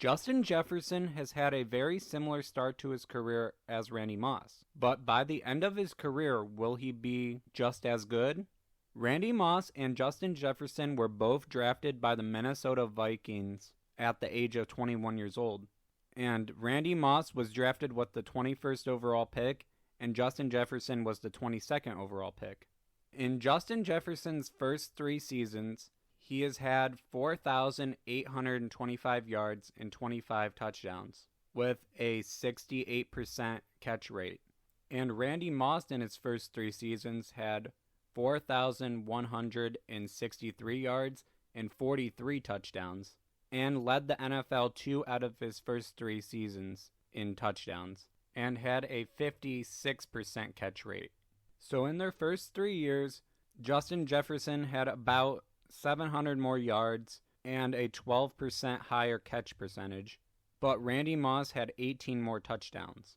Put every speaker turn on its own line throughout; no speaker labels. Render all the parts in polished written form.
Justin Jefferson has had a very similar start to his career as Randy Moss, but by the end of his career, will he be just as good? Randy Moss and Justin Jefferson were both drafted by the Minnesota Vikings at the age of 21 years old. And Randy Moss was drafted with the 21st overall pick, and Justin Jefferson was the 22nd overall pick. In Justin Jefferson's first 3 seasons, he has had 4,825 yards and 25 touchdowns, with a 68% catch rate. And Randy Moss in his first 3 seasons had 4,163 yards and 43 touchdowns, and led the NFL 2 out of his first 3 seasons in touchdowns, and had a 56% catch rate. So in their first 3 years, Justin Jefferson had about 700 more yards and a 12% higher catch percentage, but Randy Moss had 18 more touchdowns.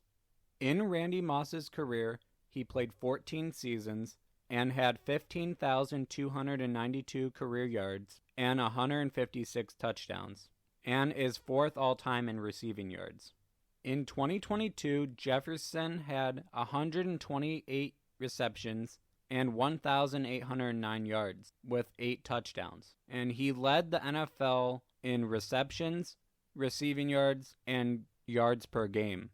In Randy Moss's career, he played 14 seasons and had 15,292 career yards and 156 touchdowns, and is 4th all-time in receiving yards. In 2022, Jefferson had 128 receptions and 1,809 yards with 8 touchdowns, and he led the NFL in receptions, receiving yards, and yards per game.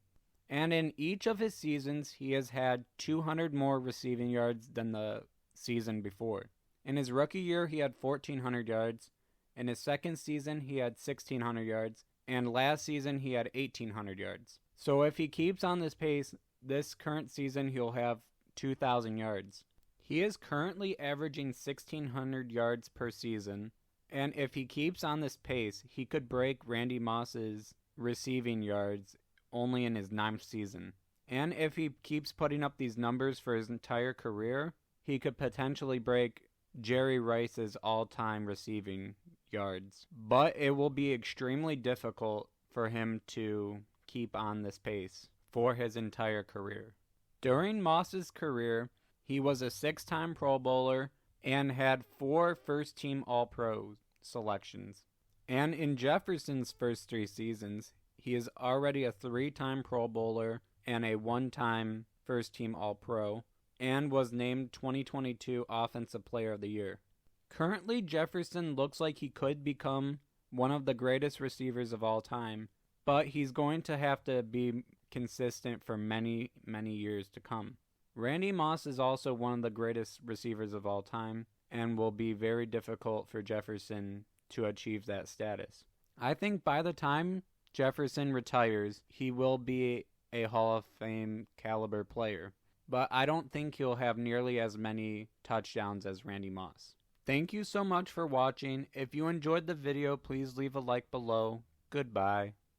And in each of his seasons, he has had 200 more receiving yards than the season before. In his rookie year, he had 1,400 yards. In his second season, he had 1,600 yards. And last season, he had 1,800 yards. So if he keeps on this pace, this current season, he'll have 2,000 yards. He is currently averaging 1,600 yards per season. And if he keeps on this pace, he could break Randy Moss's receiving yards only in his 9th season. And if he keeps putting up these numbers for his entire career, he could potentially break Jerry Rice's all-time receiving yards. But it will be extremely difficult for him to keep on this pace for his entire career. During Moss's career, he was a 6-time Pro Bowler and had 4 first-team All-Pro selections. And in Jefferson's first 3 seasons, he is already a 3-time Pro Bowler and a 1-time first-team All-Pro, and was named 2022 Offensive Player of the Year. Currently, Jefferson looks like he could become one of the greatest receivers of all time, but he's going to have to be consistent for many, many years to come. Randy Moss is also one of the greatest receivers of all time, and will be very difficult for Jefferson to achieve that status. I think by the time Jefferson retires, he will be a Hall of Fame caliber player, but I don't think he'll have nearly as many touchdowns as Randy Moss. Thank you so much for watching. If you enjoyed the video, please leave a like below. Goodbye.